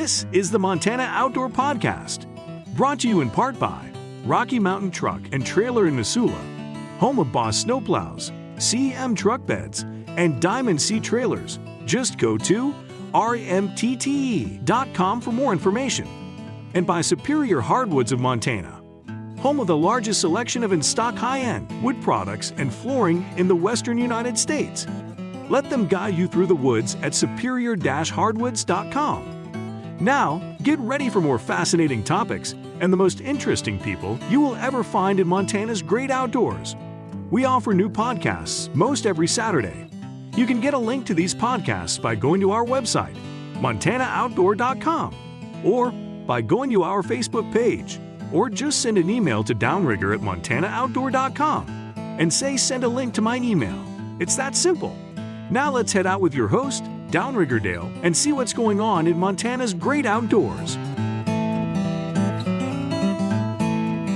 This is the Montana Outdoor Podcast, brought to you in part by Rocky Mountain Truck and Trailer in Missoula, home of Boss Snowplows, CM Truck Beds, and Diamond Sea Trailers. Just go to rmtte.com for more information. And by Superior Hardwoods of Montana, home of the largest selection of in-stock high-end wood products and flooring in the western United States. Let them guide you through the woods at superior-hardwoods.com. Now, get ready for more fascinating topics and the most interesting people you will ever find in Montana's great outdoors. We offer new podcasts most every Saturday. You can get a link to these podcasts by going to our website, montanooutdoor.com, or by going to our Facebook page, or just send an email to downrigger at montanooutdoor.com and say send a link to my email. It's that simple. Now let's head out with your host, Downrigger Dale, and see what's going on in Montana's great outdoors.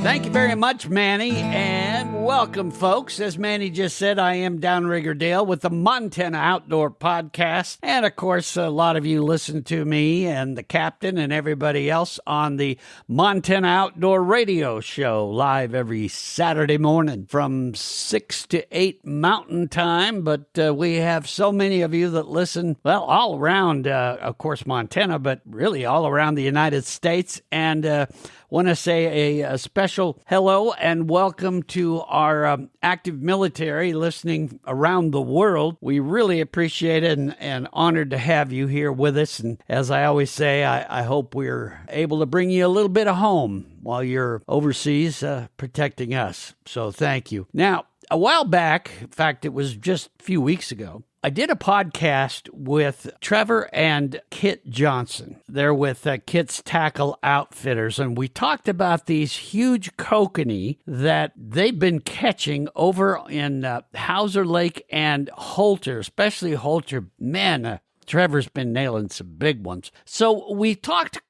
Thank you very much, Manny, and welcome, folks. As Manny just said, I am Downrigger Dale with the Montana Outdoor Podcast. And, of course, a lot of you listen to me and the captain and everybody else on the Montana Outdoor Radio Show, live every Saturday morning from 6 to 8 Mountain Time. But we have so many of you that listen, well, all around, of course, Montana, but really all around the United States. And want to say a special hello and welcome to our active military listening around the world. We really appreciate it and honored to have you here with us. And as I always say, I hope we're able to bring you a little bit of home while you're overseas protecting us. So thank you. Now, a while back, in fact, it was just a few weeks ago, I did a podcast with Trevor and Kit Johnson. They're with Kit's Tackle Outfitters, and we talked about these huge kokanee that they've been catching over in Hauser Lake and Holter, especially Holter. Man, Trevor's been nailing some big ones. So we talked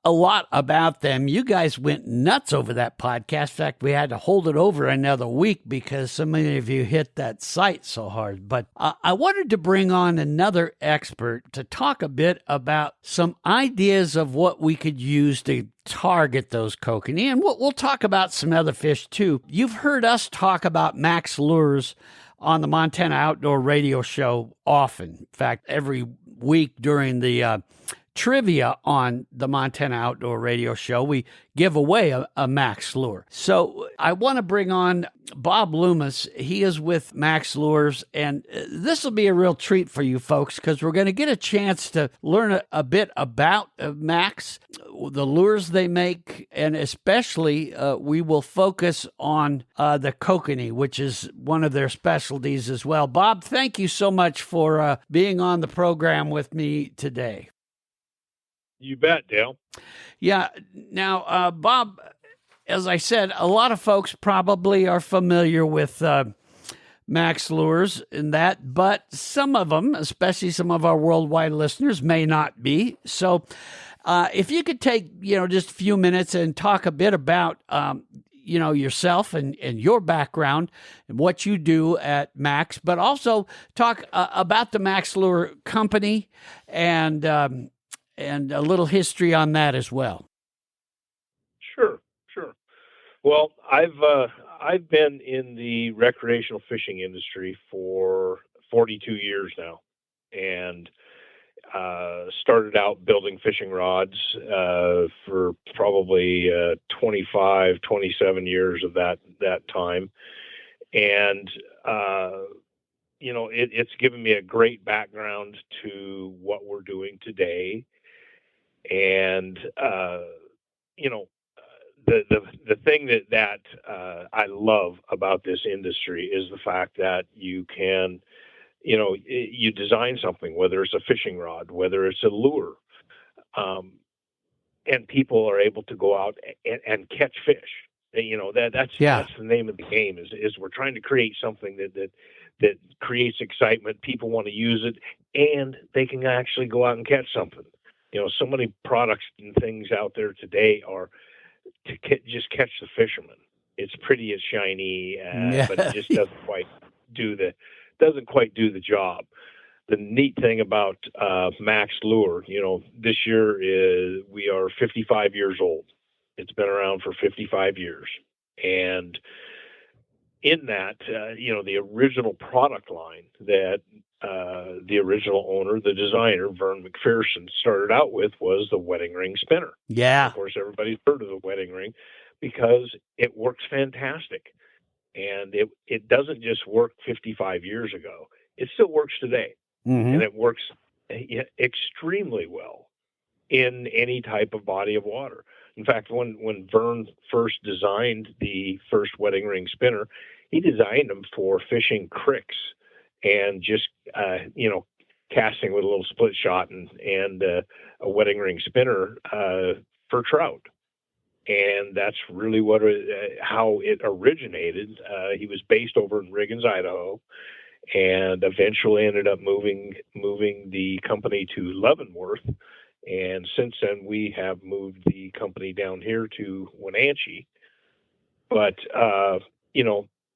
a lot about them. You guys went nuts over that podcast. In fact, we had to hold it over another week because so many of you hit that site so hard. But I wanted to bring on another expert to talk a bit about some ideas of what we could use to target those kokanee. And we'll talk about some other fish too. You've heard us talk about Max lures on the Montana Outdoor Radio Show often. In fact, every week during the trivia on the Montana Outdoor Radio Show, we give away a Max lure. So I want to bring on Bob Loomis. He is with Max Lures, and this will be a real treat for you folks because we're going to get a chance to learn a bit about Max, the lures they make, and especially we will focus on the kokanee, which is one of their specialties as well. Bob, thank you so much for being on the program with me today. You bet, Dale. Yeah. Now, Bob, as I said, a lot of folks probably are familiar with Max Lures and that, but some of them, especially some of our worldwide listeners, may not be. So if you could take, just a few minutes and talk a bit about, yourself and your background and what you do at Max, but also talk about the Max Lure company and a little history on that as well. Sure. Well, I've been in the recreational fishing industry for 42 years now, and started out building fishing rods for probably 25, 27 years of that time, and it's given me a great background to what we're doing today. And, the thing that I love about this industry is the fact that you can, you design something, whether it's a fishing rod, whether it's a lure, and people are able to go out and catch fish. That's the name of the game is we're trying to create something that creates excitement. People want to use it, and they can actually go out and catch something. So many products and things out there today are to just catch the fisherman. It's pretty, it's shiny, but it just doesn't quite do the job. the neat thing about Max Lure, this year we are 55 years old. It's been around for 55 years. And in that, the original product line that the original owner, the designer, Vern McPherson, started out with was the wedding ring spinner. Yeah. Of course, everybody's heard of the wedding ring because it works fantastic. And it doesn't just work 55 years ago. It still works today. Mm-hmm. And it works extremely well in any type of body of water. In fact, when Vern first designed the first wedding ring spinner, he designed them for fishing cricks and just, casting with a little split shot and a wedding ring spinner for trout. And that's really how it originated. He was based over in Riggins, Idaho, and eventually ended up moving the company to Leavenworth. And since then, we have moved the company down here to Wenatchee. But,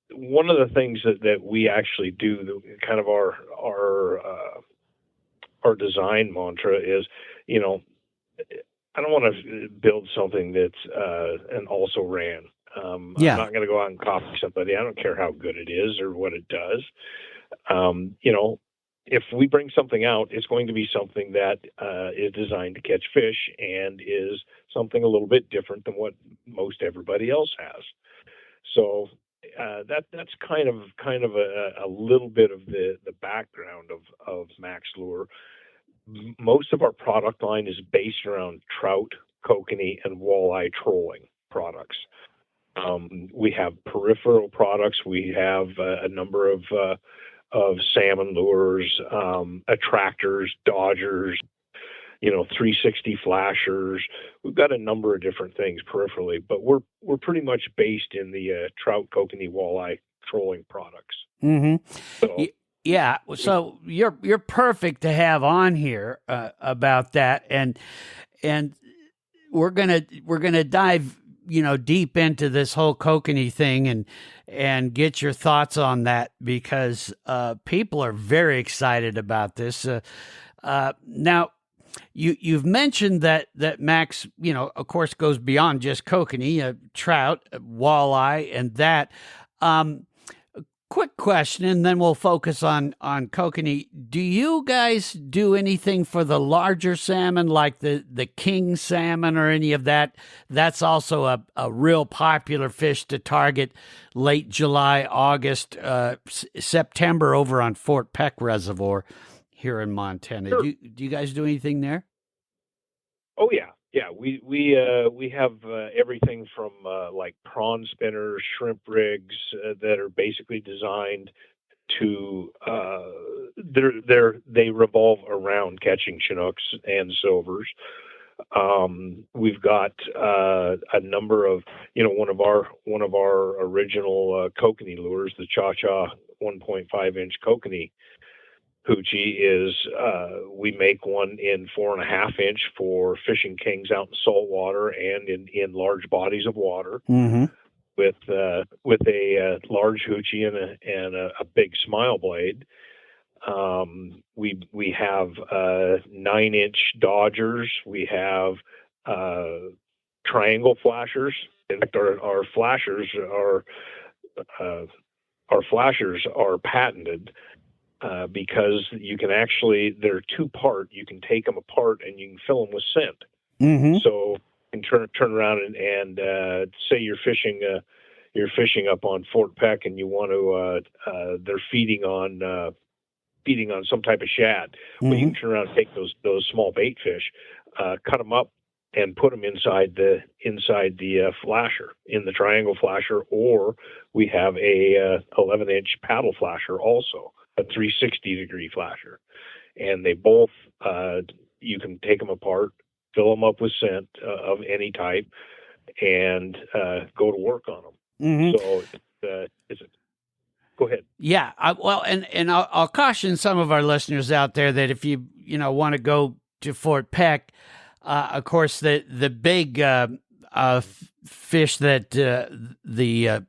one of the things that we actually do, kind of our design mantra is, I don't want to build something that's an also ran. I'm not going to go out and copy somebody. I don't care how good it is or what it does. If we bring something out, it's going to be something that is designed to catch fish and is something a little bit different than what most everybody else has. So that's kind of a little bit of the background of Max Lure. Most of our product line is based around trout, kokanee, and walleye trolling products. We have peripheral products. We have a number of salmon lures, attractors, dodgers, 360 flashers. We've got a number of different things peripherally, but we're pretty much based in the trout, kokanee, walleye trolling products. Mm-hmm. So, yeah, so you're perfect to have on here about that, and we're gonna dive deep into this whole kokanee thing and get your thoughts on that, because people are very excited about this. Now, you've mentioned that Max, of course, goes beyond just kokanee, trout, walleye, and that. Quick question, and then we'll focus on kokanee. Do you guys do anything for the larger salmon, like the king salmon or any of that? That's also a real popular fish to target late July, August, September over on Fort Peck Reservoir here in Montana. Sure. Do you guys do anything there? Oh yeah. Yeah, we have everything from like prawn spinners, shrimp rigs that are basically designed to they revolve around catching Chinooks and silvers. We've got a number of one of our original kokanee lures, the Cha-Cha 1.5-inch kokanee hoochie is we make one in 4.5-inch for fishing kings out in salt water and in large bodies of water, mm-hmm. with a large hoochie and a big smile blade. We have 9-inch dodgers. We have triangle flashers. In fact, our flashers are patented. Because you can they're two-part. You can take them apart and you can fill them with scent. Mm-hmm. So you can turn around and say you're fishing up on Fort Peck and you want to they're feeding on some type of shad. Mm-hmm. Well, you can turn around and take those small bait fish, cut them up, and put them inside the flasher, in the triangle flasher, or we have a 11-inch paddle flasher also. A 360-degree flasher, and they both you can take them apart, fill them up with scent of any type, and go to work on them. Mm-hmm. So go ahead. Yeah, and I'll caution some of our listeners out there that if you want to go to Fort Peck, of course the big fish that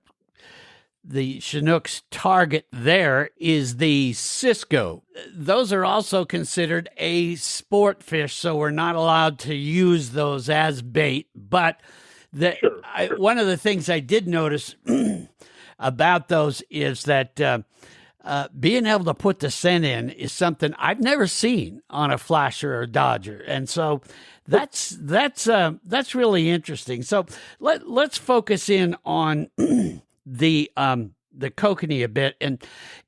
the Chinook's target there is the Cisco. Those are also considered a sport fish, so we're not allowed to use those as bait. But one of the things I did notice about those is that being able to put the scent in is something I've never seen on a flasher or dodger, and so that's really interesting. So let's focus in on the kokanee a bit. And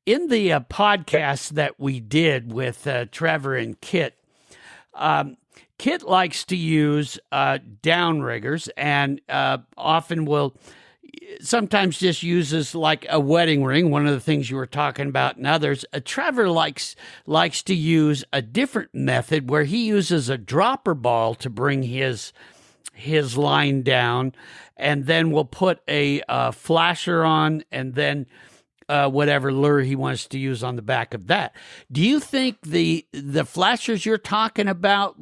in the podcast that we did with Trevor and Kit, Kit likes to use downriggers, and often will sometimes just uses like a wedding ring, one of the things you were talking about, and others. Trevor likes to use a different method where he uses a dropper ball to bring his line down, and then we'll put a flasher on, and then whatever lure he wants to use on the back of that. Do you think the flashers you're talking about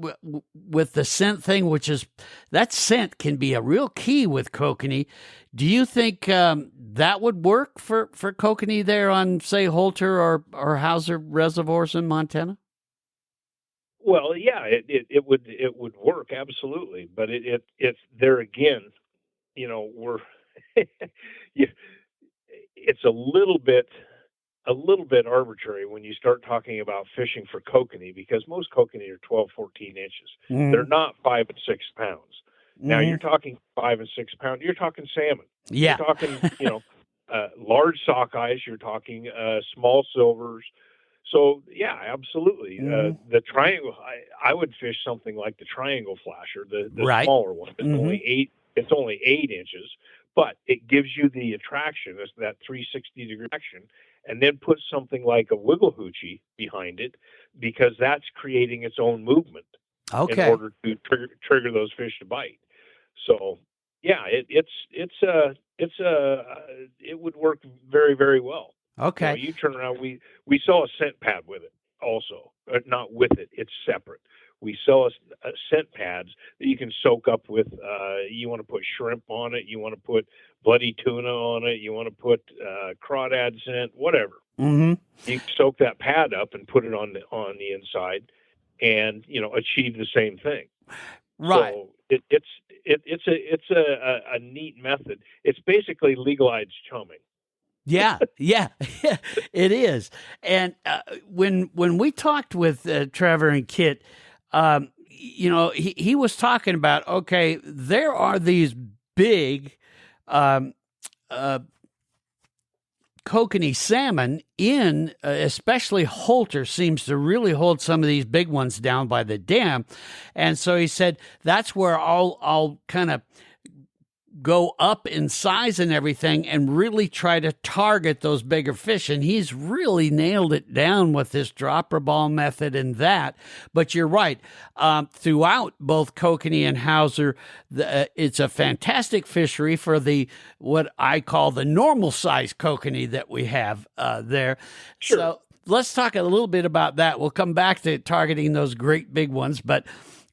with the scent thing, which is that scent can be a real key with kokanee, do you think that would work for kokanee there on, say, Holter or Hauser reservoirs in Montana? Well, yeah, it would work, absolutely. But it's there again, we're it's a little bit arbitrary when you start talking about fishing for kokanee, because most kokanee are 12, 14 inches. They're not 5 and 6 pounds. Now you're talking 5 and 6 pounds. You're talking salmon. Yeah. You're talking, large sockeyes. You're talking small silvers. So yeah, absolutely. The triangle. I would fish something like the triangle flasher, the right. smaller one. It's only 8 inches, but it gives you the attraction, that 360-degree action, and then put something like a wiggle hoochie behind it, because that's creating its own movement in order to trigger those fish to bite. So yeah, it would work very, very well. Okay. You turn around. We sell a scent pad with it also, not with it. It's separate. We sell a scent pads that you can soak up with. You want to put shrimp on it. You want to put bloody tuna on it. You want to put crawdad scent, whatever. Mm-hmm. You soak that pad up and put it on the inside, and achieve the same thing. Right. So it's a neat method. It's basically legalized chumming. Yeah, it is. And when we talked with Trevor and Kit, he was talking about, okay, there are these big kokanee salmon in, especially Holter seems to really hold some of these big ones down by the dam. And so he said, that's where I'll kind of go up in size and everything and really try to target those bigger fish. And he's really nailed it down with this dropper ball method and that. But you're right. Throughout both kokanee and Hauser, it's a fantastic fishery for what I call the normal size kokanee that we have there. Sure. So let's talk a little bit about that. We'll come back to targeting those great big ones, but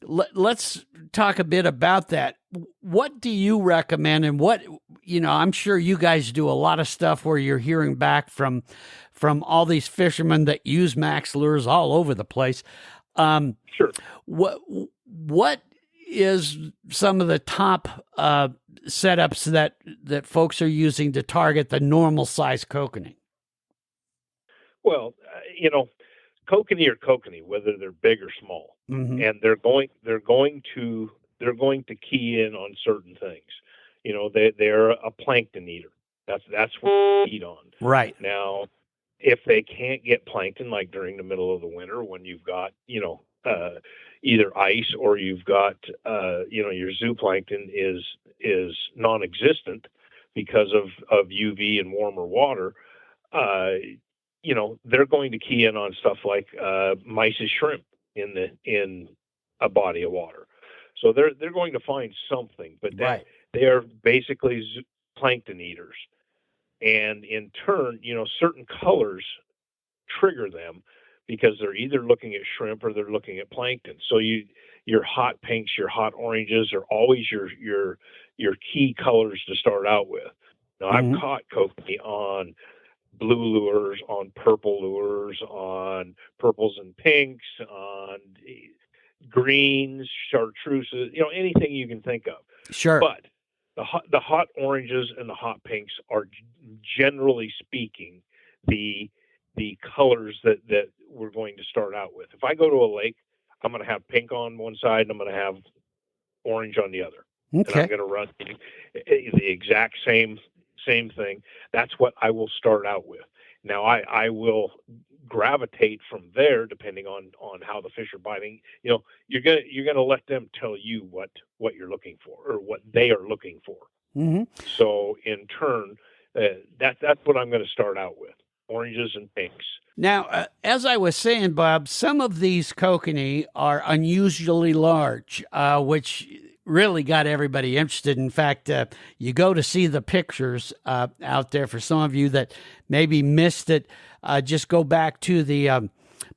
let's talk a bit about that. What do you recommend, and what, I'm sure you guys do a lot of stuff where you're hearing back from all these fishermen that use max lures all over the place. Sure. What is some of the top setups that folks are using to target the normal size kokanee? Well, kokanee are kokanee, whether they're big or small, and they're going to key in on certain things. They're a plankton eater. That's what they feed on. Right. Now, if they can't get plankton, like during the middle of the winter when you've got either ice or you've got your zooplankton is non-existent because of UV and warmer water, they're going to key in on stuff like Mice's shrimp in a body of water. So they're going to find something, but they are basically plankton eaters. And in turn, certain colors trigger them because they're either looking at shrimp or they're looking at plankton. So your hot pinks, your hot oranges are always your key colors to start out with. Now, I've caught kokanee on blue lures, on purple lures, on purples and pinks, on greens, chartreuses, anything you can think of. Sure. But the hot oranges and the hot pinks are, generally speaking, the colors that we're going to start out with. If I go to a lake, I'm going to have pink on one side and I'm going to have orange on the other. Okay. And I'm going to run the exact same thing. That's what I will start out with. Now I will gravitate from there depending on how the fish are biting. You're gonna let them tell you what you're looking for or what they are looking for. Mm-hmm. So in turn, that's what I'm going to start out with: oranges and pinks. Now, as I was saying, Bob, some of these kokanee are unusually large, which really got everybody interested. In fact, you go to see the pictures out there. For some of you that maybe missed it, just go back to the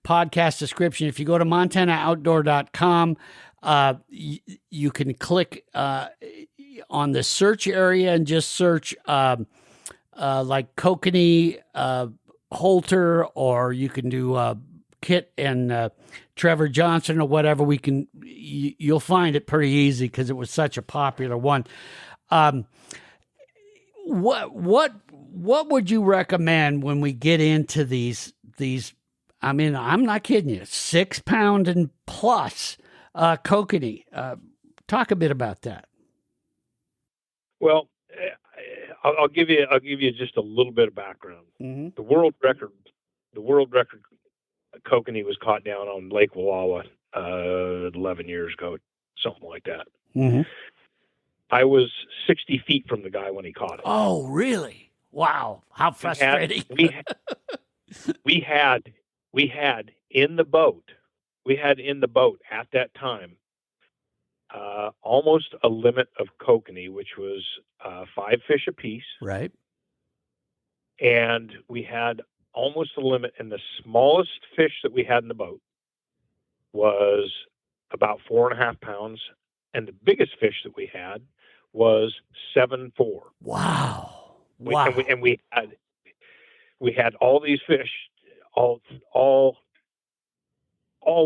podcast description. If you go to MontanaOutdoor.com, you can click on the search area and just search like kokanee Holter, or you can do Kit and Trevor Johnson or whatever. You'll find it pretty easy because it was such a popular one. What would you recommend when we get into these? I mean, I'm not kidding you, 6 pound and plus kokanee. Talk a bit about that. Well, I'll give you just a little bit of background. Mm-hmm. The world record kokanee was caught down on Lake Wallowa 11 years ago, something like that. Mm-hmm. I was 60 feet from the guy when he caught it. Oh, really? Wow. How frustrating. We had in the boat at that time almost a limit of kokanee, which was 5 fish apiece. Right. And we had almost a limit, and the smallest fish that we had in the boat was about 4.5 pounds, and the biggest fish that we had was 7.4. Wow! And we had all these fish, all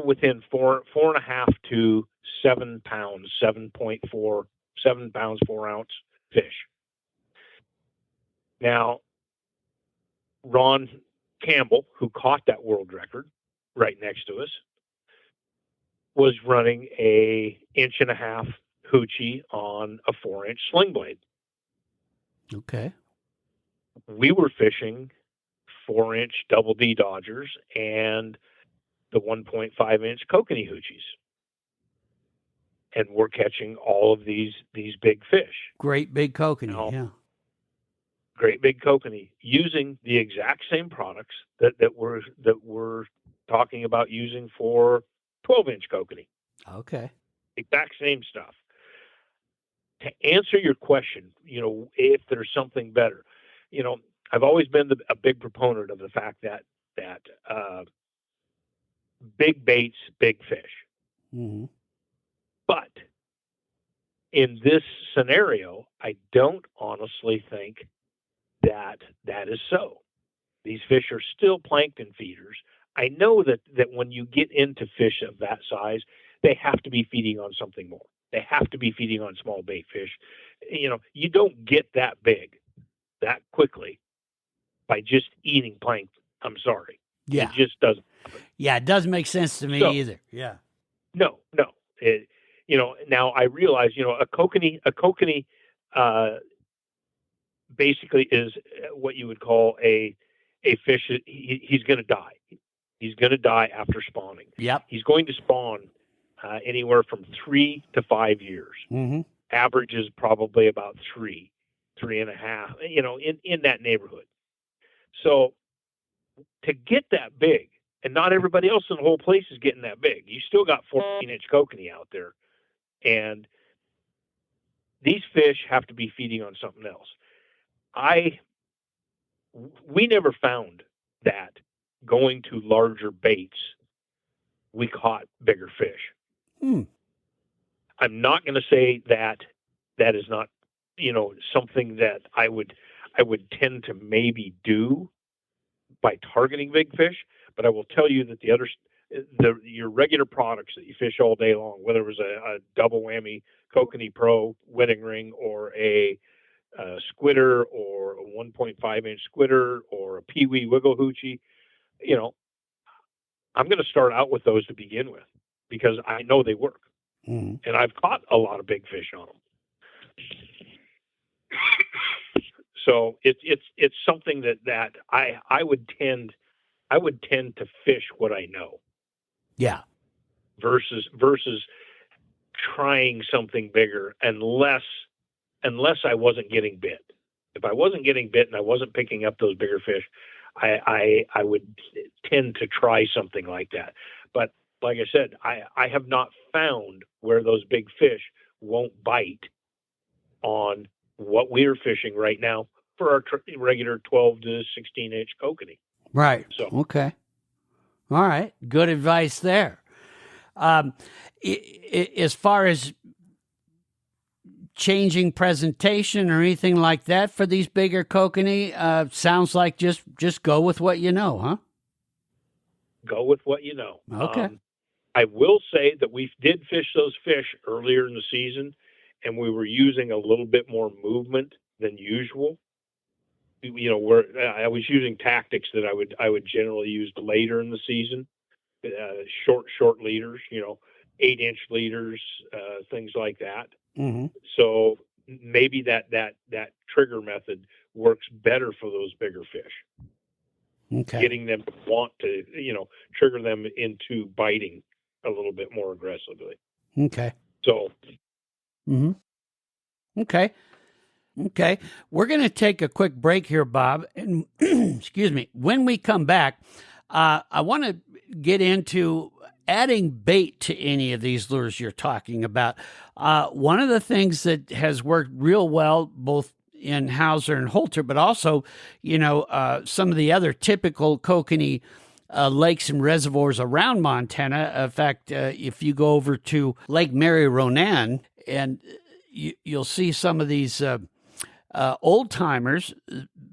within 4.5 to 7 pounds, 7.4, 7 pounds 4 ounce fish. Now, Ron Campbell, who caught that world record right next to us, was running a 1.5-inch hoochie on a 4-inch sling blade. Okay. We were fishing 4-inch double D Dodgers and the 1.5-inch kokanee hoochies. And we're catching all of these big fish. Great big kokanee, yeah. Great big kokanee, using the exact same products that we're talking about using for 12-inch kokanee. Okay. Exact same stuff. To answer your question, if there's something better, I've always been a big proponent of the fact that big baits, big fish. Mm-hmm. But in this scenario, I don't honestly think that is so. These fish are still plankton feeders. I know that when you get into fish of that size, they have to be feeding on something more. They have to be feeding on small bait fish. You don't get that big that quickly by just eating plankton. I'm sorry. Yeah. It just doesn't happen. Yeah, it doesn't make sense to me either. Yeah. No. Now I realize, a kokanee basically is what you would call a fish. He's going to die. He's going to die after spawning. Yep. He's going to spawn anywhere from 3 to 5 years. Mm-hmm. Average is probably about 3.5, in that neighborhood. So to get that big, and not everybody else in the whole place is getting that big. You still got 14-inch kokanee out there. And these fish have to be feeding on something else. We never found that going to larger baits, we caught bigger fish. I'm not going to say that is not, something that I would I would tend to maybe do by targeting big fish. But I will tell you that your regular products that you fish all day long, whether it was a double whammy Kokanee Pro wedding ring or a squidder or a 1.5-inch squidder or a peewee wiggle hoochie, I'm going to start out with those to begin with because I know they work. And I've caught a lot of big fish on them. So it's something that I would tend to fish what I know. Yeah. Versus trying something bigger unless I wasn't getting bit. If I wasn't getting bit and I wasn't picking up those bigger fish, I would tend to try something like that. But like I said, I have not found where those big fish won't bite on what we're fishing right now for our regular 12 to 16-inch kokanee. Right. So okay. All right. Good advice there. As far as changing presentation or anything like that for these bigger kokanee, sounds like just go with what you know, huh? Go with what you know. Okay. I will say that we did fish those fish earlier in the season, and we were using a little bit more movement than usual. I was using tactics that I would generally use later in the season, short leaders, 8-inch leaders, things like that. Mm-hmm. So maybe that trigger method works better for those bigger fish. Okay. Getting them to want to, trigger them into biting a little bit more aggressively. Okay. So. Mm-hmm. Okay. We're going to take a quick break here, Bob. And excuse me. When we come back, I want to get into adding bait to any of these lures you're talking about. One of the things that has worked real well, both in Hauser and Holter, but also, some of the other typical kokanee lakes and reservoirs around Montana. In fact, if you go over to Lake Mary Ronan, and you'll see some of these old timers,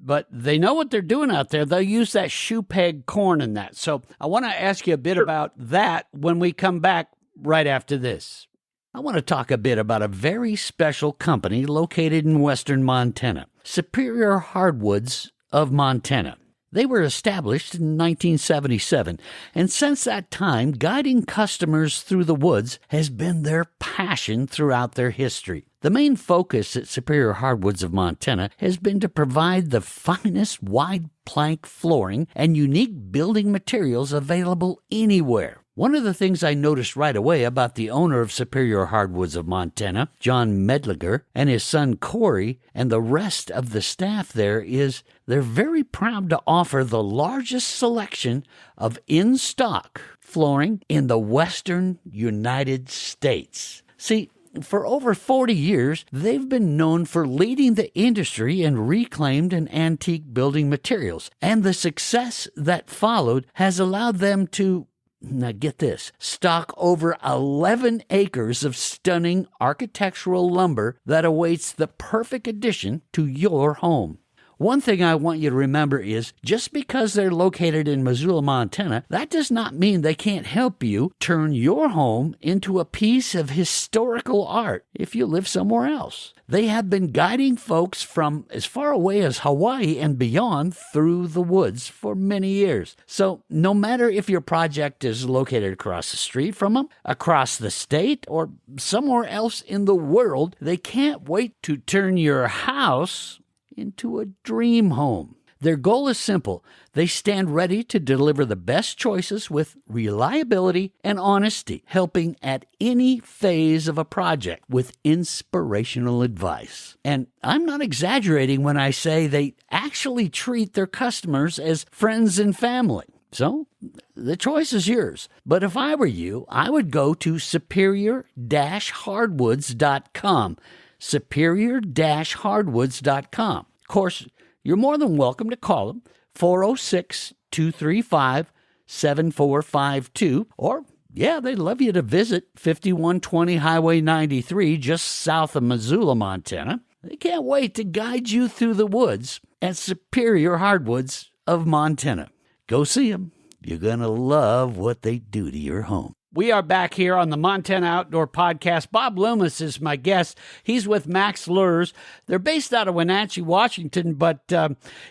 but they know what they're doing out there. They'll use that shoe peg corn in that. So I want to ask you a bit about that when we come back right after this. I want to talk a bit about a very special company located in western Montana, Superior Hardwoods of Montana. They were established in 1977, and since that time, guiding customers through the woods has been their passion throughout their history. The main focus at Superior Hardwoods of Montana has been to provide the finest wide plank flooring and unique building materials available anywhere. One of the things I noticed right away about the owner of Superior Hardwoods of Montana, John Medliger, and his son Corey, and the rest of the staff there is they're very proud to offer the largest selection of in-stock flooring in the western United States. See, for over 40 years, they've been known for leading the industry in reclaimed and antique building materials, and the success that followed has allowed them to, now get this, stock over 11 acres of stunning architectural lumber that awaits the perfect addition to your home. One thing I want you to remember is just because they're located in Missoula, Montana, that does not mean they can't help you turn your home into a piece of historical art if you live somewhere else. They have been guiding folks from as far away as Hawaii and beyond through the woods for many years. So no matter if your project is located across the street from them, across the state, or somewhere else in the world, they can't wait to turn your house into a dream home. Their goal is simple. They stand ready to deliver the best choices with reliability and honesty, helping at any phase of a project with inspirational advice. And I'm not exaggerating when I say they actually treat their customers as friends and family. So the choice is yours. But if I were you, I would go to superior-hardwoods.com. superior-hardwoods.com. Of course, you're more than welcome to call them, 406-235-7452, or, they'd love you to visit 5120 Highway 93, just south of Missoula, Montana. They can't wait to guide you through the woods and superior hardwoods of Montana. Go see them. You're going to love what they do to your home. We are back here on the Montana Outdoor Podcast. Bob Loomis is my guest. He's with Max Lures. They're based out of Wenatchee, Washington, but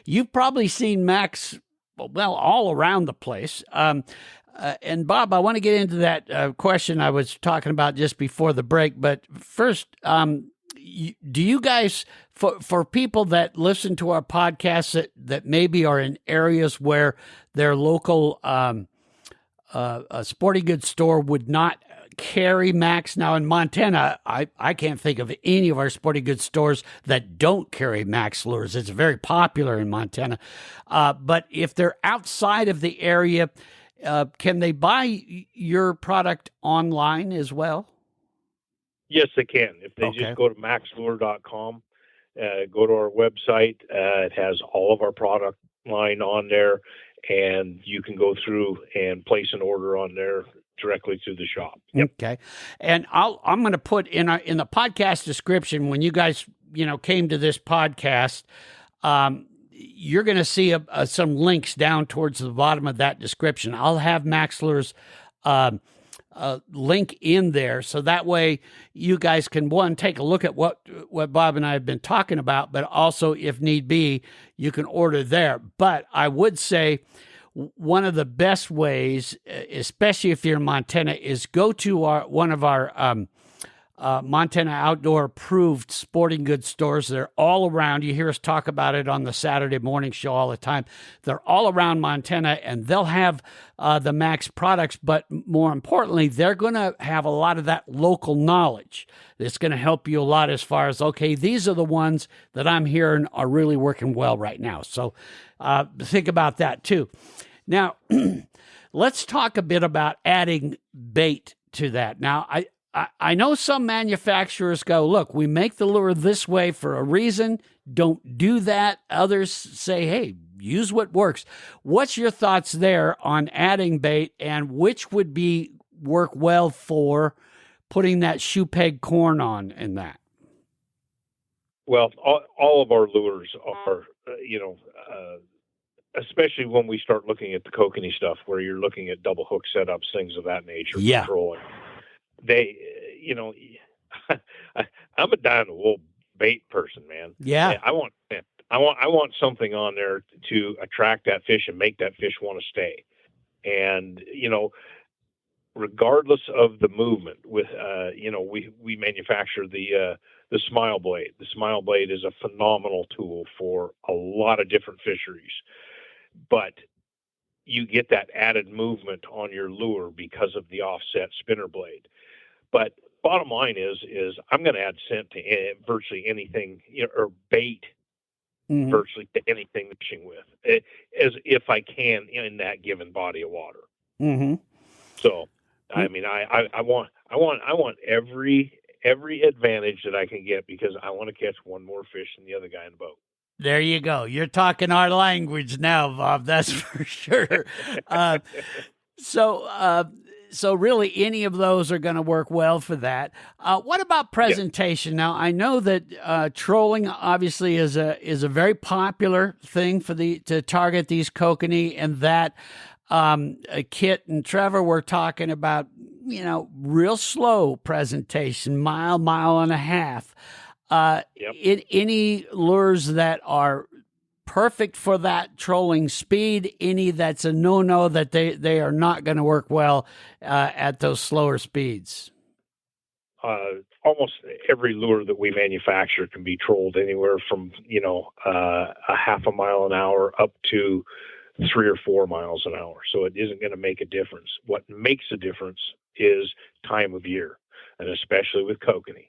you've probably seen Max, well, all around the place. And Bob, I want to get into that question I was talking about just before the break. But first, do you guys, for people that listen to our podcast that maybe are in areas where their local a sporting goods store would not carry Max. Now in Montana, I can't think of any of our sporting goods stores that don't carry Max lures. It's very popular in Montana. But if they're outside of the area, can they buy your product online as well? Yes, they can. If they just go to maxlure.com, go to our website, it has all of our product line on there. And you can go through and place an order on there directly through the shop. Yep. Okay. And I'm going to put in the podcast description, when you guys, came to this podcast, you're going to see some links down towards the bottom of that description. I'll have Max Lure's link in there, so that way you guys can, one, take a look at what Bob and I have been talking about, but also, if need be, you can order there. But I would say one of the best ways, especially if you're in Montana, is go to one of our Montana Outdoor approved sporting goods stores. They're all around. You hear us talk about it on the Saturday morning show all the time. They're all around Montana, and they'll have the Max products, but more importantly, they're going to have a lot of that local knowledge. It's going to help you a lot as far as, okay, these are the ones that I'm hearing are really working well right now. So think about that too. Now, let's talk a bit about adding bait to that. Now, I know some manufacturers go, look, we make the lure this way for a reason. Don't do that. Others say, hey, use what works. What's your thoughts there on adding bait, and which would work well for putting that shoe peg corn on in that? Well, all of our lures are, especially when we start looking at the Kokanee stuff, where you're looking at double hook setups, things of that nature, controlling. They, I'm a dyed-in-the-wool bait person, man. Yeah. I want something on there to attract that fish and make that fish want to stay. And, regardless of the movement with, we manufacture the Smile Blade. The Smile Blade is a phenomenal tool for a lot of different fisheries, but you get that added movement on your lure because of the offset spinner blade. But bottom line is I'm going to add scent to virtually anything, or bait, virtually to anything fishing with, as if I can in that given body of water. Mm-hmm. So, I mean, I want every advantage that I can get, because I want to catch one more fish than the other guy in the boat. There you go. You're talking our language now, Bob. That's for sure. So really, any of those are going to work well for that. What about presentation? Now, I know that trolling obviously is a very popular thing to target these kokanee, and that Kit and Trevor were talking about, real slow presentation, mile and a half. Any lures that are perfect for that trolling speed, any that's a no-no, that they are not going to work well at those slower speeds? Almost every lure that we manufacture can be trolled anywhere from, a half a mile an hour up to 3 or 4 miles an hour. So it isn't going to make a difference. What makes a difference is time of year, and especially with kokanee.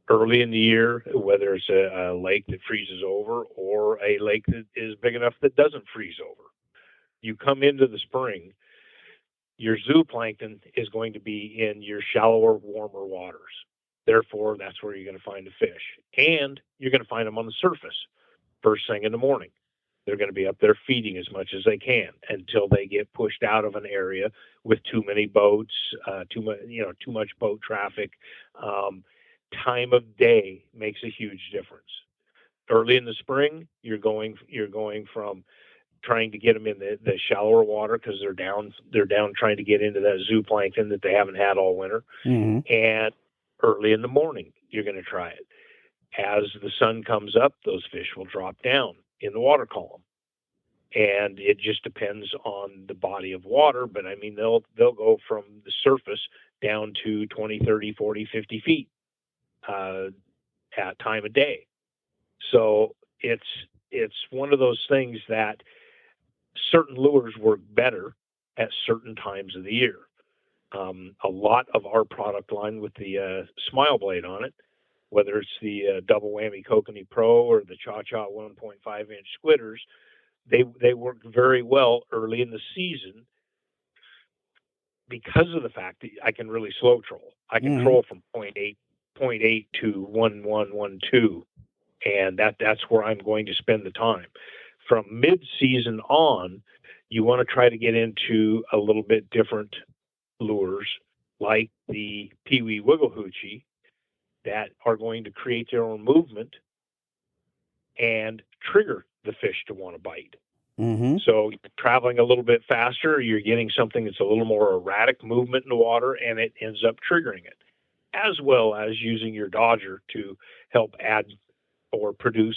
Early in the year, whether it's a lake that freezes over or a lake that is big enough that doesn't freeze over, you come into the spring, your zooplankton is going to be in your shallower, warmer waters. Therefore, that's where you're going to find the fish. And you're going to find them on the surface first thing in the morning. They're going to be up there feeding as much as they can until they get pushed out of an area with too many boats, too much boat traffic. Time of day makes a huge difference. Early in the spring, you're going from trying to get them in the shallower water because they're down trying to get into that zooplankton that they haven't had all winter. Mm-hmm. And early in the morning, you're going to try it. As the sun comes up, those fish will drop down in the water column. And it just depends on the body of water, but I mean, they'll go from the surface down to 20, 30, 40, 50 feet at time of day. So it's one of those things that certain lures work better at certain times of the year. A lot of our product line with the Smile Blade on it, whether it's the double whammy Kokanee Pro or the Cha-Cha 1.5 inch squitters, they work very well early in the season because of the fact that I can really slow troll. I can troll from point eight to 1.1, 1.2, and that's where I'm going to spend the time. From mid-season on, you want to try to get into a little bit different lures like the Pee-wee Wiggle Hoochie that are going to create their own movement and trigger the fish to want to bite. Mm-hmm. So you're traveling a little bit faster, you're getting something that's a little more erratic movement in the water, and it ends up triggering it, as well as using your dodger to help add or produce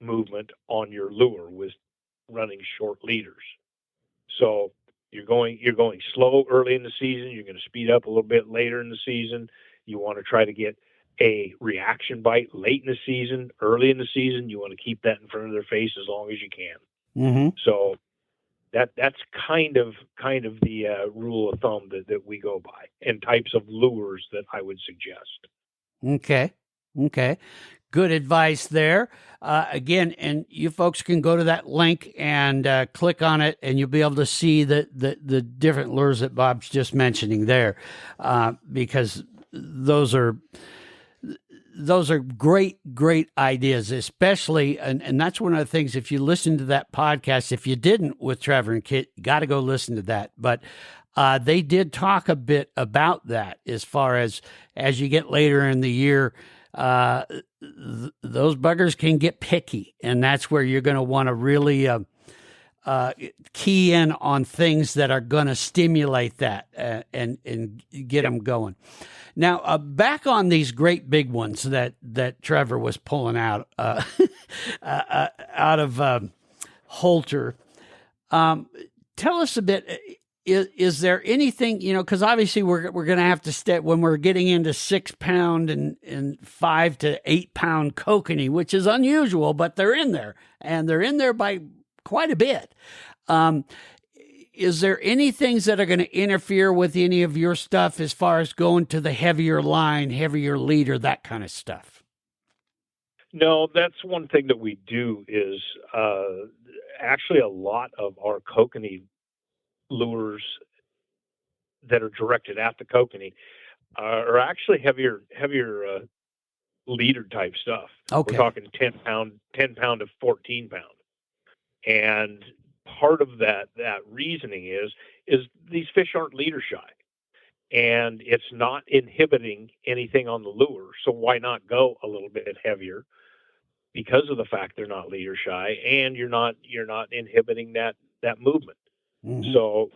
movement on your lure with running short leaders. So you're going slow early in the season. You're going to speed up a little bit later in the season. You want to try to get a reaction bite late in the season. Early in the season, you want to keep that in front of their face as long as you can. Mm-hmm. So that's kind of the rule of thumb that we go by, and types of lures that I would suggest. Okay. Good advice there. Again, and you folks can go to that link and click on it, and you'll be able to see the different lures that Bob's just mentioning there, because those are great ideas, especially, and that's one of the things, if you listen to that podcast, if you didn't with Trevor and Kit, you got to go listen to that. But they did talk a bit about that as far as you get later in the year, those buggers can get picky, and that's where you're going to want to really key in on things that are going to stimulate that and get them going. Now, back on these great big ones that Trevor was pulling out out of Holter. Tell us a bit. Is there anything, because obviously we're going to have to step when we're getting into 6 pound and 5 to 8 pound kokanee, which is unusual, but they're in there, and they're in there by quite a bit. Is there any things that are going to interfere with any of your stuff as far as going to the heavier line, heavier leader, that kind of stuff? No, that's one thing that we do is actually a lot of our kokanee lures that are directed at the kokanee are actually heavier leader type stuff. Okay. We're talking 10 pound to 14 pound. And part of that reasoning is these fish aren't leader shy, and it's not inhibiting anything on the lure. So why not go a little bit heavier because of the fact they're not leader shy, and you're not inhibiting that movement. Mm-hmm. So,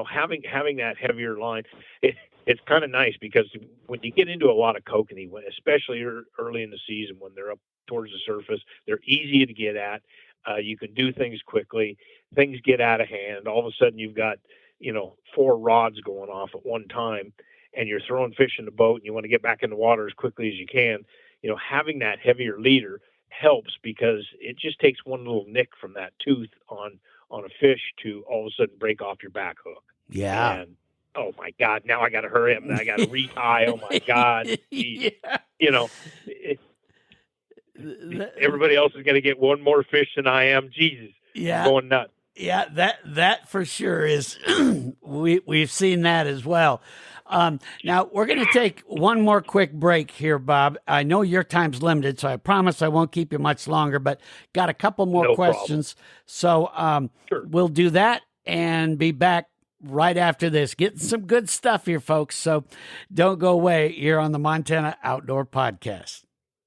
having that heavier line, it's kind of nice, because when you get into a lot of kokanee, especially early in the season when they're up towards the surface, they're easy to get at. You can do things quickly. Things get out of hand. All of a sudden, you've got 4 rods going off at one time, and you're throwing fish in the boat, and you want to get back in the water as quickly as you can. Having that heavier leader helps, because it just takes one little nick from that tooth on a fish to all of a sudden break off your back hook. Yeah. And oh my God, now I got to hurry up and I got to retie. Oh my God. Yeah. Everybody else is going to get one more fish than I am. Jesus. Yeah. I'm going nuts. Yeah, that for sure is, we've seen that as well. Now we're going to take one more quick break here, Bob. I know your time's limited, so I promise I won't keep you much longer, but got a couple more questions. Problem. So Sure. We'll do that and be back right after this. Getting some good stuff here, folks. So don't go away. You're on the Montana Outdoor Podcast.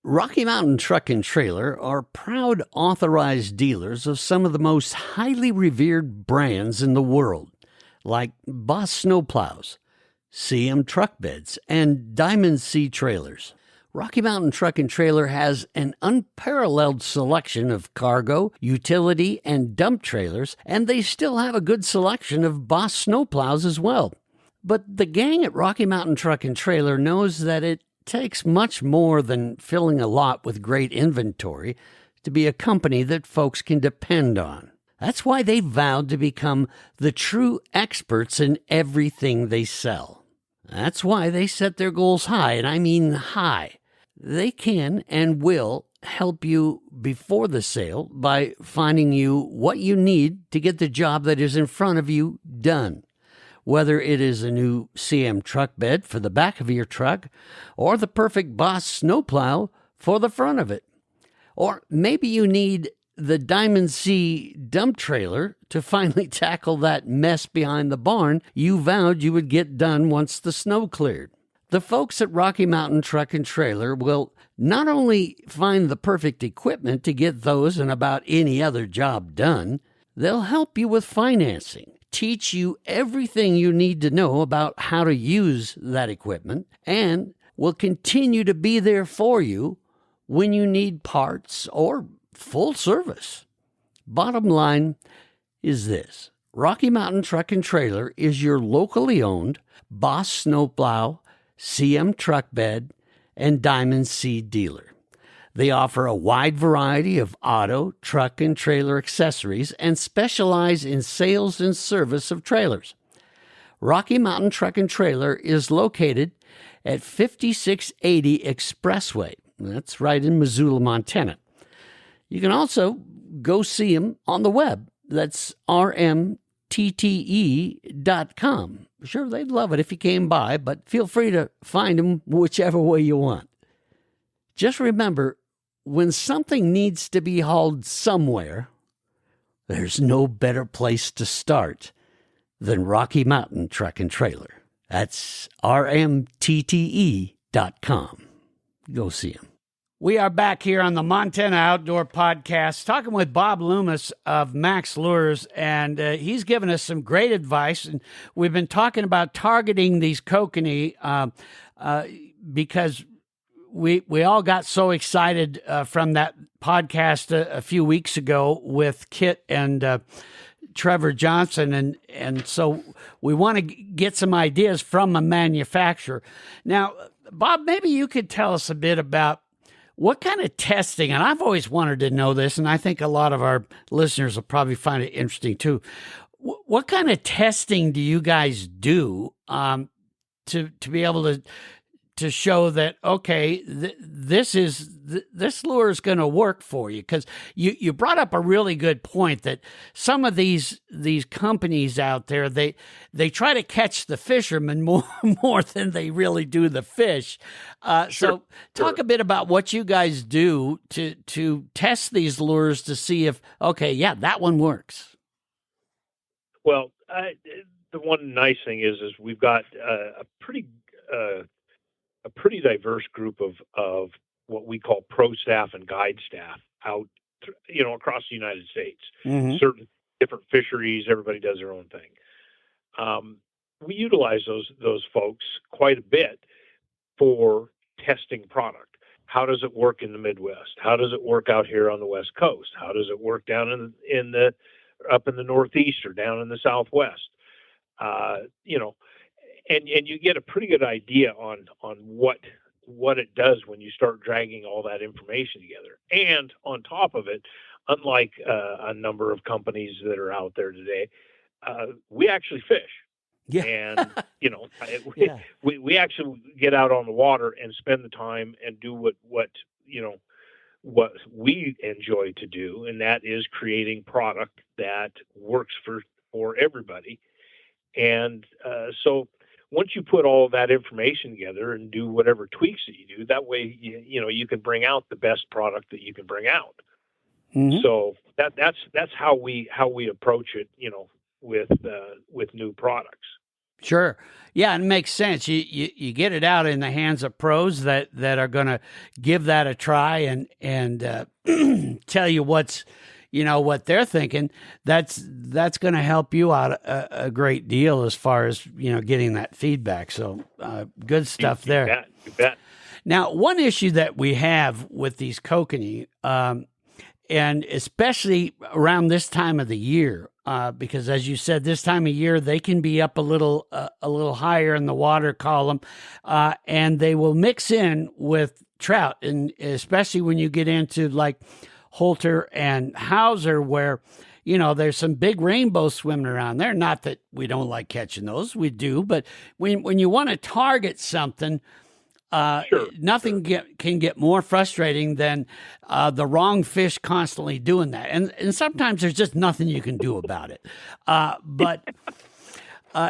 Rocky Mountain Truck and Trailer are proud authorized dealers of some of the most highly revered brands in the world, like Boss Snowplows, CM Truck Beds, and Diamond C Trailers. Rocky Mountain Truck and Trailer has an unparalleled selection of cargo, utility, and dump trailers, and they still have a good selection of Boss Snowplows as well. But the gang at Rocky Mountain Truck and Trailer knows that it takes much more than filling a lot with great inventory to be a company that folks can depend on. That's why they vowed to become the true experts in everything they sell. That's why they set their goals high, and I mean high. They can and will help you before the sale by finding you what you need to get the job that is in front of you done. Whether it is a new CM truck bed for the back of your truck, or the perfect Boss snowplow for the front of it. Or maybe you need the Diamond C dump trailer to finally tackle that mess behind the barn you vowed you would get done once the snow cleared. The folks at Rocky Mountain Truck and Trailer will not only find the perfect equipment to get those and about any other job done, they'll help you with financing, teach you everything you need to know about how to use that equipment, and will continue to be there for you when you need parts or full service. Bottom line is this: Rocky Mountain Truck and Trailer is your locally owned Boss Snowplow, CM Truck Bed, and Diamond C dealer. They offer a wide variety of auto, truck, and trailer accessories and specialize in sales and service of trailers. Rocky Mountain Truck and Trailer is located at 5680 Expressway. That's right in Missoula, Montana. You can also go see them on the web. That's rmtte.com. Sure, they'd love it if you came by, but feel free to find them whichever way you want. Just remember, when something needs to be hauled somewhere, there's no better place to start than Rocky Mountain Truck and Trailer. That's rmtte.com. Go see them. We are back here on the Montana Outdoor Podcast talking with Bob Loomis of Max Lures, and he's given us some great advice. And we've been talking about targeting these kokanee because we all got so excited from that podcast a few weeks ago with Kit and Trevor Johnson, and so we want to get some ideas from a manufacturer. Now, Bob, maybe you could tell us a bit about what kind of testing, and I've always wanted to know this, and I think a lot of our listeners will probably find it interesting too. What kind of testing do you guys do to be able to show that, okay, this lure is going to work for you? Because you brought up a really good point that some of these companies out there, they try to catch the fishermen more than they really do the fish. So talk a bit about what you guys do to test these lures to see if, okay, yeah, that one works. Well, the one nice thing is we've got a pretty diverse group of what we call pro staff and guide staff out, across the United States. Mm-hmm. Certain different fisheries, everybody does their own thing. We utilize those folks quite a bit for testing product. How does it work in the Midwest? How does it work out here on the West Coast? How does it work down up in the Northeast or down in the Southwest? And you get a pretty good idea on what it does when you start dragging all that information together. And on top of it, unlike a number of companies that are out there today, we actually fish. Yeah. And, we actually get out on the water and spend the time and do what we enjoy to do, and that is creating product that works for everybody. And so once you put all of that information together and do whatever tweaks that you do, that way you can bring out the best product that you can bring out. Mm-hmm. So that's how we approach it, with new products. Sure. Yeah, it makes sense. You get it out in the hands of pros that are going to give that a try and tell you what they're thinking. That's going to help you out a great deal as far as getting that feedback. So good stuff there. You bet. Now, one issue that we have with these kokanee, and especially around this time of the year, because as you said, this time of year they can be up a little higher in the water column, and they will mix in with trout, and especially when you get into like Holter and Hauser, where there's some big rainbows swimming around there. Not that we don't like catching those, we do, but when you want to target something. Nothing can get more frustrating than the wrong fish constantly doing that. And sometimes there's just nothing you can do about it. But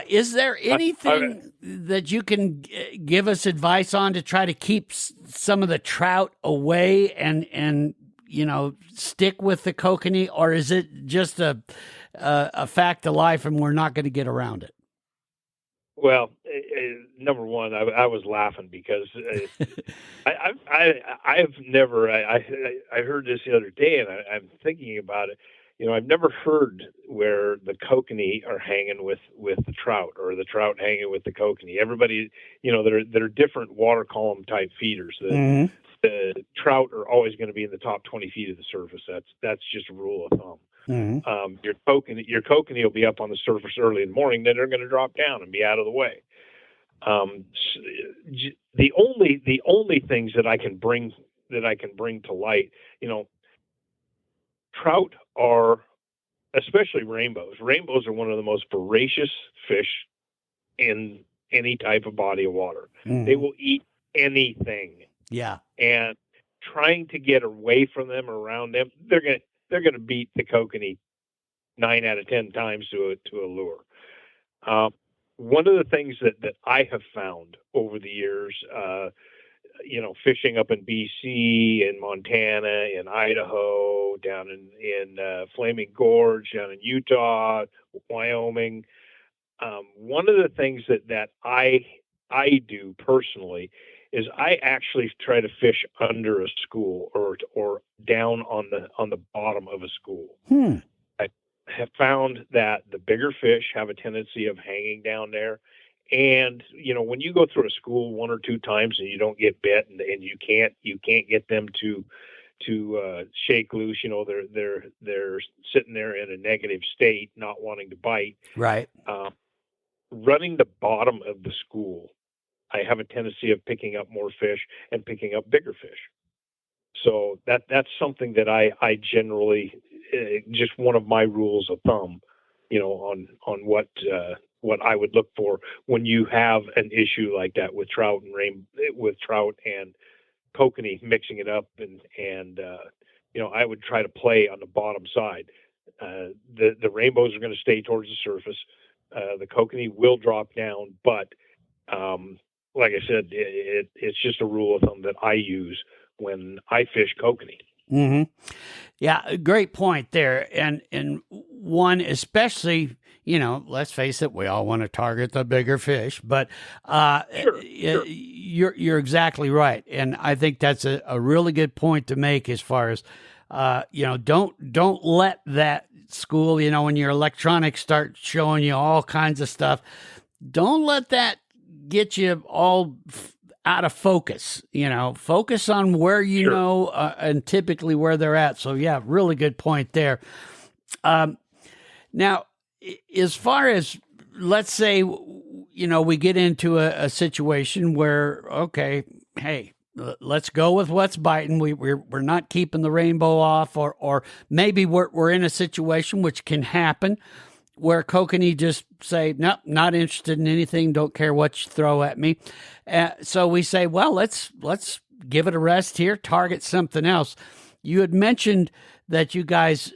is there anything that you can give us advice on to try to keep some of the trout away and stick with the kokanee? Or is it just a fact of life and we're not going to get around it? Well, number one, I was laughing because I've never. I heard this the other day, and I'm thinking about it. I've never heard where the kokanee are hanging with the trout, or the trout hanging with the kokanee. Everybody, they're different water column type feeders. The trout are always going to be in the top 20 feet of the surface. That's just a rule of thumb. Mm-hmm. Your kokanee will be up on the surface early in the morning. Then they're going to drop down and be out of the way. The only things that I can bring to light, trout are, especially rainbows. Rainbows are one of the most voracious fish in any type of body of water. Mm-hmm. They will eat anything. Yeah. And trying to get away from them or around them, they're going to beat the kokanee 9 out of 10 times to a lure. One of the things that I have found over the years, fishing up in BC, in Montana, in Idaho, down in Flaming Gorge, down in Utah, Wyoming, one of the things that I do personally is I actually try to fish under a school or down on the bottom of a school. I have found that the bigger fish have a tendency of hanging down there. And, when you go through a school 1 or 2 times and you don't get bit and you can't get them to shake loose, they're sitting there in a negative state, not wanting to bite. Right. Running the bottom of the school, I have a tendency of picking up more fish and picking up bigger fish. So that's something that I generally, just one of my rules of thumb, on what I would look for when you have an issue like that with trout and kokanee, mixing it up and I would try to play on the bottom side. The rainbows are going to stay towards the surface. The kokanee will drop down, but like I said, it's just a rule of thumb that I use when I fish kokanee. Mm-hmm. Yeah, great point there. And one, especially, let's face it, we all want to target the bigger fish, but Sure. You're exactly right. And I think that's a really good point to make as far as, don't let that school, when your electronics start showing you all kinds of stuff, don't let that get you all out of focus. Focus on where Sure. and typically where they're at. So yeah, really good point there. Now, as far as, let's say, we get into a situation where, okay, hey, let's go with what's biting. We're not keeping the rainbow off, or maybe we're in a situation which can happen where kokanee just say, nope, not interested in anything, don't care what you throw at me. So we say, well, let's give it a rest here, target something else. You had mentioned that you guys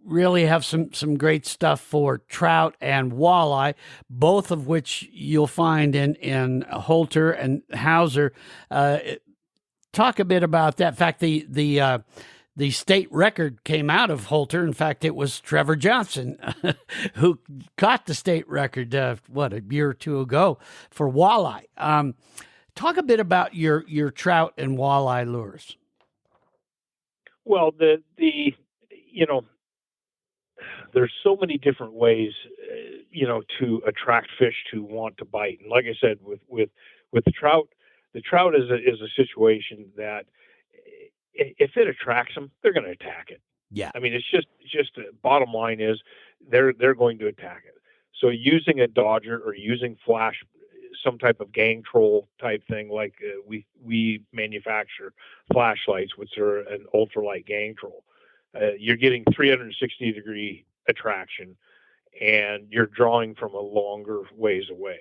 really have some great stuff for trout and walleye, both of which you'll find in Holter and Hauser. Talk a bit about that. In fact, the the state record came out of Holter. In fact, it was Trevor Johnson who caught the state record, a year or two ago for walleye. Talk a bit about your trout and walleye lures. Well, there's so many different ways, to attract fish to want to bite. And like I said, with the trout is a situation that if it attracts them, they're going to attack it. Yeah. I mean, it's just bottom line is they're going to attack it. So using a dodger or using flash, some type of gang troll type thing, like we manufacture flashlights, which are an ultralight gang troll. You're getting 360 degree attraction, and you're drawing from a longer ways away.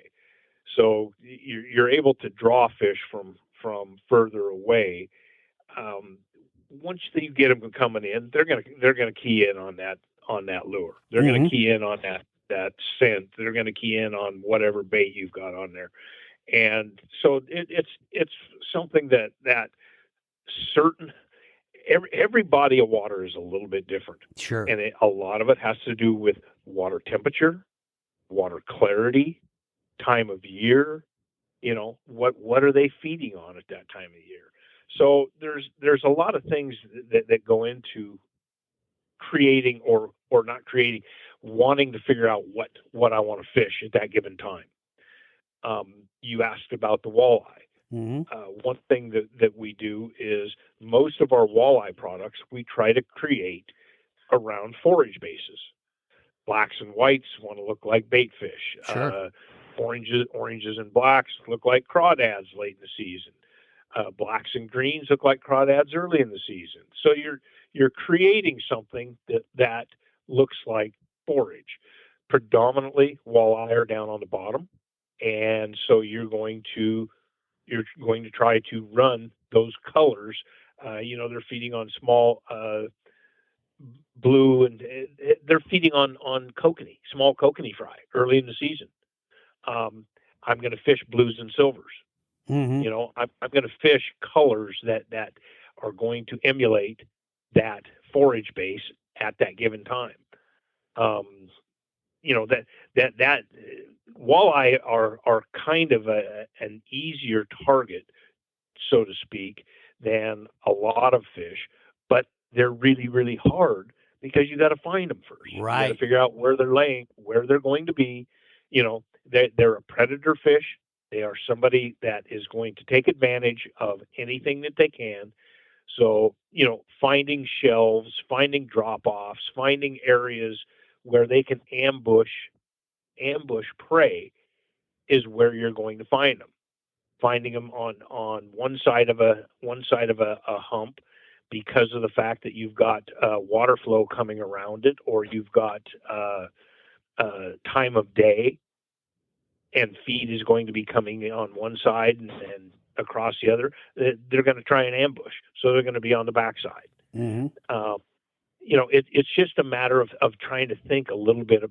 So you're able to draw fish from further away. Once you get them coming in, they're gonna key in on that lure. They're Mm-hmm. gonna key in on that scent. They're gonna key in on whatever bait you've got on there. And so it's something that certain every body of water is a little bit different. Sure. And a lot of it has to do with water temperature, water clarity, time of year. What are they feeding on at that time of year? So there's a lot of things that go into creating or not creating, wanting to figure out what I want to fish at that given time. You asked about the walleye. Mm-hmm. One thing that we do is most of our walleye products, we try to create around forage bases. Blacks and whites want to look like bait fish. Sure. Oranges and blacks look like crawdads late in the season. Blacks and greens look like crawdads early in the season. So you're creating something that looks like forage. Predominantly, walleye are down on the bottom, and so you're going to try to run those colors. They're feeding on small blue, and they're feeding on kokanee, small kokanee fry early in the season. I'm going to fish blues and silvers. Mm-hmm. I'm going to fish colors that are going to emulate that forage base at that given time. That walleye are kind of an easier target, so to speak, than a lot of fish, but they're really, really hard because you got to find them first. Right. You got to figure out where they're laying, where they're going to be. They're a predator fish. They are somebody that is going to take advantage of anything that they can. So, finding shelves, finding drop-offs, finding areas where they can ambush prey is where you're going to find them. Finding them on one side of a hump because of the fact that you've got water flow coming around it, or you've got time of day, and feed is going to be coming on one side and across the other. They're going to try and ambush, so they're going to be on the backside. Mm-hmm. It's just a matter of trying to think a little bit of,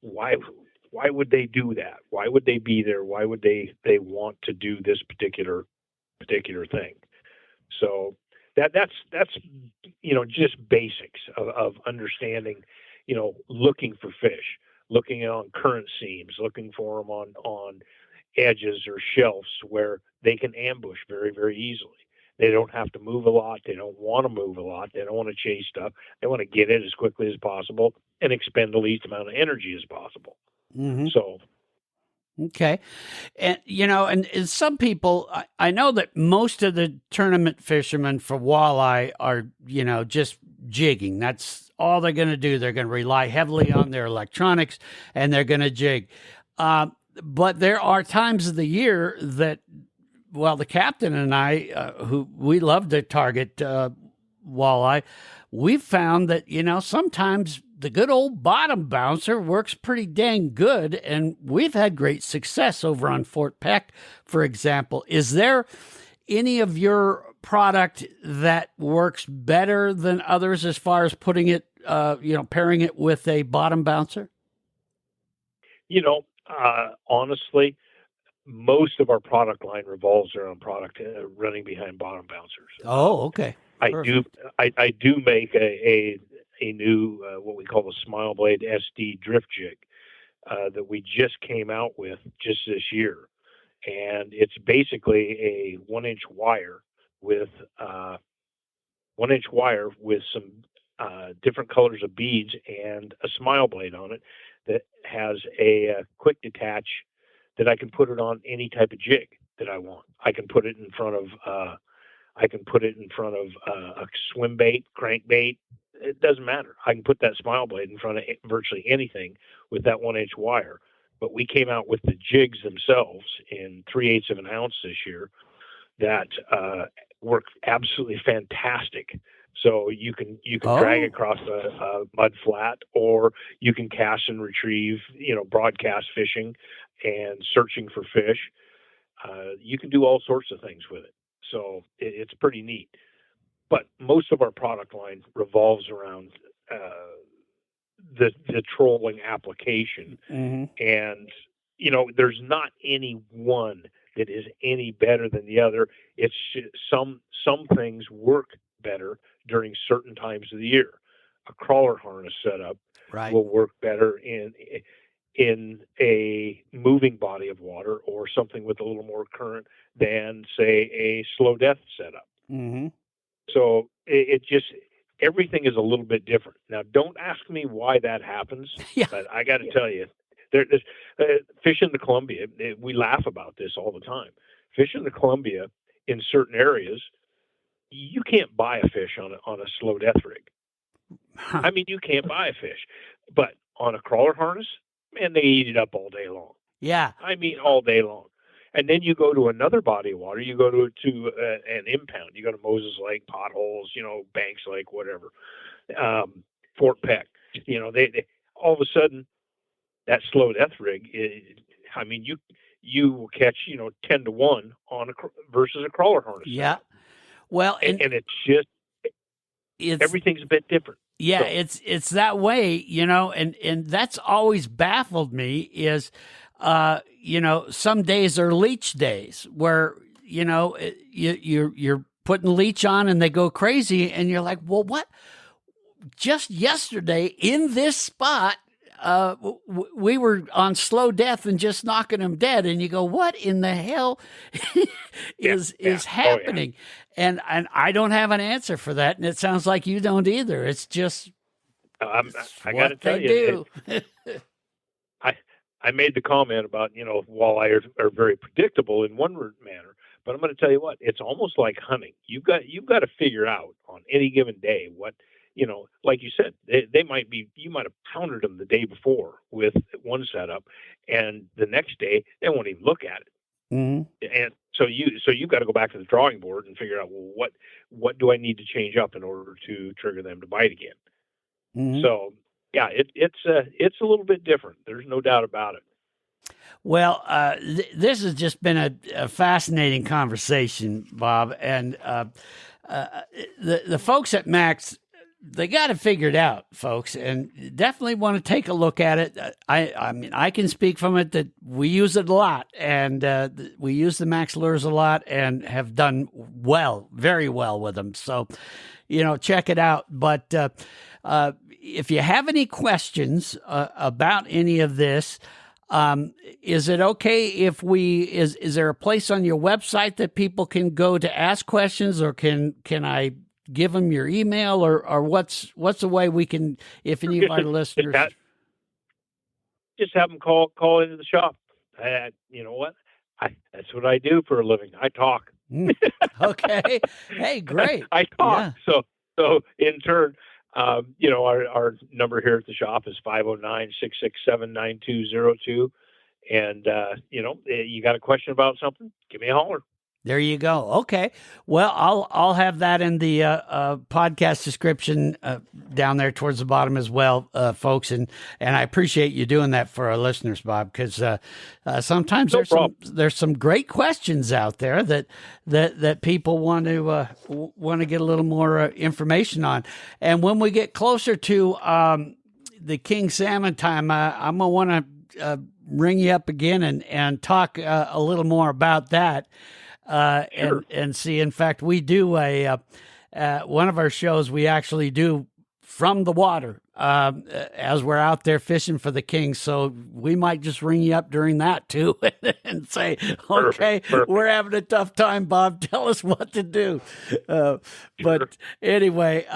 why would they do that? Why would they be there? Why would they want to do this particular thing? So that's just basics of understanding, looking for fish, looking on current seams, looking for them on edges or shelves where they can ambush very, very easily. They don't have to move a lot. They don't want to move a lot. They don't want to chase stuff. They want to get in as quickly as possible and expend the least amount of energy as possible. Mm-hmm. So, okay. And, and some people, I know that most of the tournament fishermen for walleye are, just jigging. That's all they're going to do. They're going to rely heavily on their electronics, and they're going to jig. But there are times of the year that, the captain and I, who we love to target walleye, we've found that, sometimes the good old bottom bouncer works pretty dang good, and we've had great success over on Fort Peck, for example. Is there any of your product that works better than others as far as putting it, pairing it with a bottom bouncer? Honestly, most of our product line revolves around product running behind bottom bouncers. Oh, okay. I do make a new what we call the Smile Blade SD drift jig that we just came out with just this year, and it's basically a 1-inch wire with 1-inch wire with some different colors of beads and a smile blade on it that has a quick detach that I can put it on any type of jig that I want. I can put it in front of a swim bait, crankbait. It doesn't matter. I can put that smile blade in front of virtually anything with that 1-inch wire. But we came out with the jigs themselves in 3/8 of an ounce this year that work absolutely fantastic. So you can drag across a mud flat, or you can cast and retrieve, broadcast fishing and searching for fish. You can do all sorts of things with it. So it's pretty neat. But most of our product line revolves around the trolling application. Mm-hmm. And, there's not any one that is any better than the other. It's some things work better during certain times of the year. A crawler harness setup will work better in a moving body of water or something with a little more current than, say, a slow death setup. Mm-hmm. So it just, everything is a little bit different. Now, don't ask me why that happens, but I got to tell you, there's fish in the Columbia. We laugh about this all the time. Fish in the Columbia in certain areas, you can't buy a fish on a slow death rig. Huh. I mean, you can't buy a fish, but on a crawler harness, man, they eat it up all day long. Yeah. I mean, all day long. And then you go to another body of water. You go to an impound. You go to Moses Lake, Potholes, Banks Lake, whatever, Fort Peck. They all of a sudden that slow death rig. You will catch 10-1 on versus a crawler harness. Yeah. Well, and it's just everything's a bit different. Yeah, so it's that way, and that's always baffled me is. Some days are leech days where, you're putting leech on and they go crazy and you're like, well, what? Just yesterday in this spot, we were on slow death and just knocking them dead. And you go, what in the hell is happening? And I don't have an answer for that. And it sounds like you don't either. It's just, I got to tell you, I made the comment about, walleye are very predictable in one manner, but I'm going to tell you what, it's almost like hunting. You've got to figure out on any given day what, like you said, you might have pounded them the day before with one setup, and the next day they won't even look at it. Mm-hmm. And so you've got to go back to the drawing board and figure out, well, what do I need to change up in order to trigger them to bite again? Mm-hmm. So yeah, it's a little bit different. There's no doubt about it. Well, this has just been a fascinating conversation, Bob, and the folks at Max, they got it figured out, folks, and definitely want to take a look at it. I mean, I can speak from it that we use it a lot, and we use the Max lures a lot, and have done well, very well with them. So, check it out. But if you have any questions about any of this, is it okay if is there a place on your website that people can go to ask questions, or can I give them your email, or what's the way we can, if any of our listeners, just have them call into the shop. You know what? That's what I do for a living. I talk. Okay. Hey, great. I talk. Yeah. So in turn, our number here at the shop is 509-667-9202. And, you got a question about something, give me a holler. There you go. Okay. Well, I'll have that in the podcast description down there towards the bottom as well, folks. And I appreciate you doing that for our listeners, Bob, because sometimes there's some great questions out there that people want to get a little more information on. And when we get closer to the king salmon time, I'm gonna want to ring you up again and talk a little more about that. Sure. And see, in fact, we do a one of our shows we actually do from the water as we're out there fishing for the king. So we might just ring you up during that too and say, okay, Perfect. We're having a tough time, Bob. Tell us what to do. But anyway,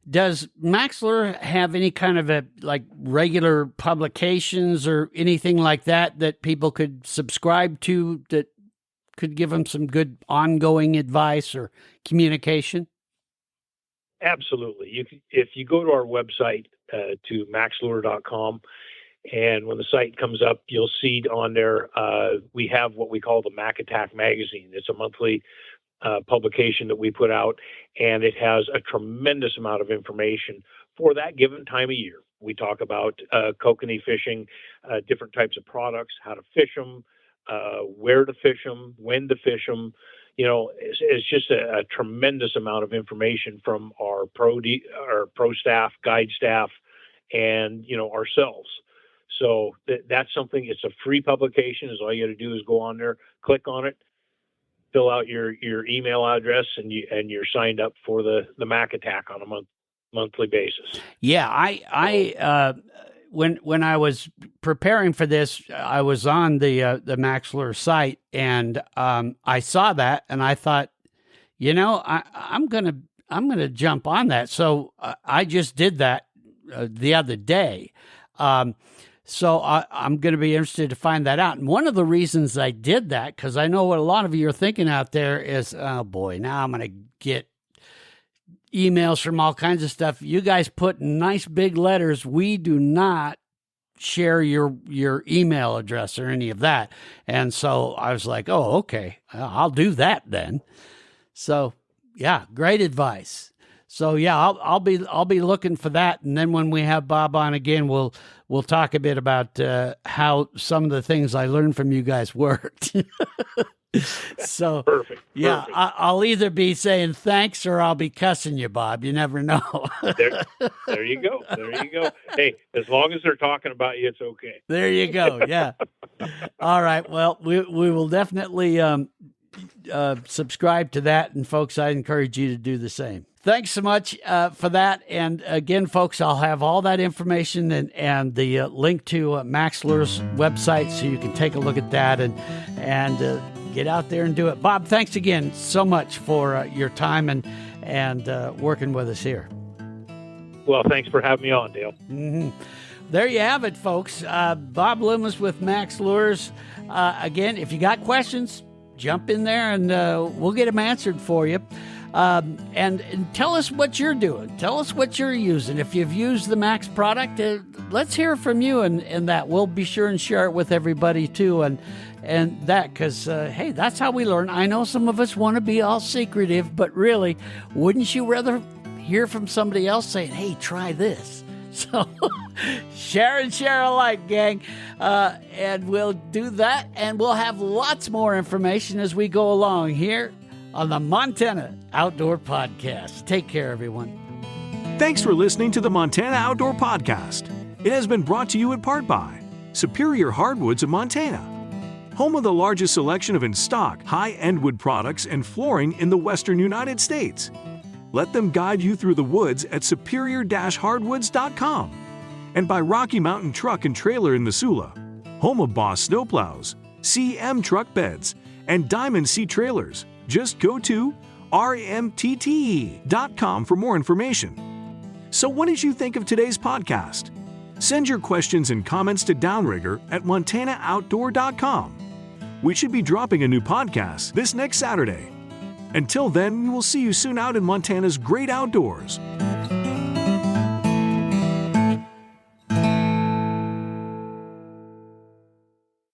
does Maxler have any kind of regular publications or anything like that people could subscribe to that could give them some good ongoing advice or communication? Absolutely. If you go to our website, to maxlure.com, and when the site comes up, you'll see on there, we have what we call the Mac Attack magazine. It's a monthly publication that we put out, and it has a tremendous amount of information for that given time of year. We talk about kokanee fishing, different types of products, how to fish them, where to fish them, when to fish them. It's just a tremendous amount of information from our pro staff, guide staff, and ourselves. So that's something. It's a free publication. Is all you got to do is go on there, click on it, fill out your email address, and you're signed up for the Mac Attack on a monthly basis. Yeah, I when I was preparing for this, I was on the Maxler site, and I saw that, and I thought, I'm gonna jump on that. So I just did that the other day. So I'm going to be interested to find that out. And one of the reasons I did that, because I know what a lot of you are thinking out there is, oh boy, now I'm going to get emails from all kinds of stuff. You guys put in nice big letters, we do not share your email address or any of that. And so I was like, oh, okay, I'll do that then. So yeah, great advice. So yeah, I'll be looking for that. And then when we have Bob on again, we'll talk a bit about how some of the things I learned from you guys worked. So Perfect. Yeah, I'll either be saying thanks or I'll be cussing you, Bob. You never know. There you go. Hey, as long as they're talking about you, it's okay. There you go. Yeah. All right. Well, we will definitely subscribe to that. And folks, I encourage you to do the same. Thanks so much for that. And again, folks, I'll have all that information and the link to Maxler's website so you can take a look at that and get out there and do it. Bob, thanks again so much for your time and working with us here. Well, thanks for having me on, Dale. Mm-hmm. There you have it, folks. Bob Loomis with Max Lures. Again, if you got questions, jump in there and we'll get them answered for you. And tell us what you're doing. Tell us what you're using. If you've used the Max product, let's hear from you and that. We'll be sure and share it with everybody too. And that, because, hey, that's how we learn. I know some of us want to be all secretive, but really, wouldn't you rather hear from somebody else saying, hey, try this? So share and share alike, gang. And we'll do that. And we'll have lots more information as we go along here on the Montana Outdoor Podcast. Take care, everyone. Thanks for listening to the Montana Outdoor Podcast. It has been brought to you in part by Superior Hardwoods of Montana, home of the largest selection of in-stock, high-end wood products and flooring in the western United States. Let them guide you through the woods at superior-hardwoods.com. And by Rocky Mountain Truck and Trailer in Missoula, home of Boss Snowplows, CM Truck Beds, and Diamond Sea Trailers. Just go to rmtte.com for more information. So what did you think of today's podcast? Send your questions and comments to downrigger at montanooutdoor.com. We should be dropping a new podcast this next Saturday. Until then, we will see you soon out in Montana's great outdoors.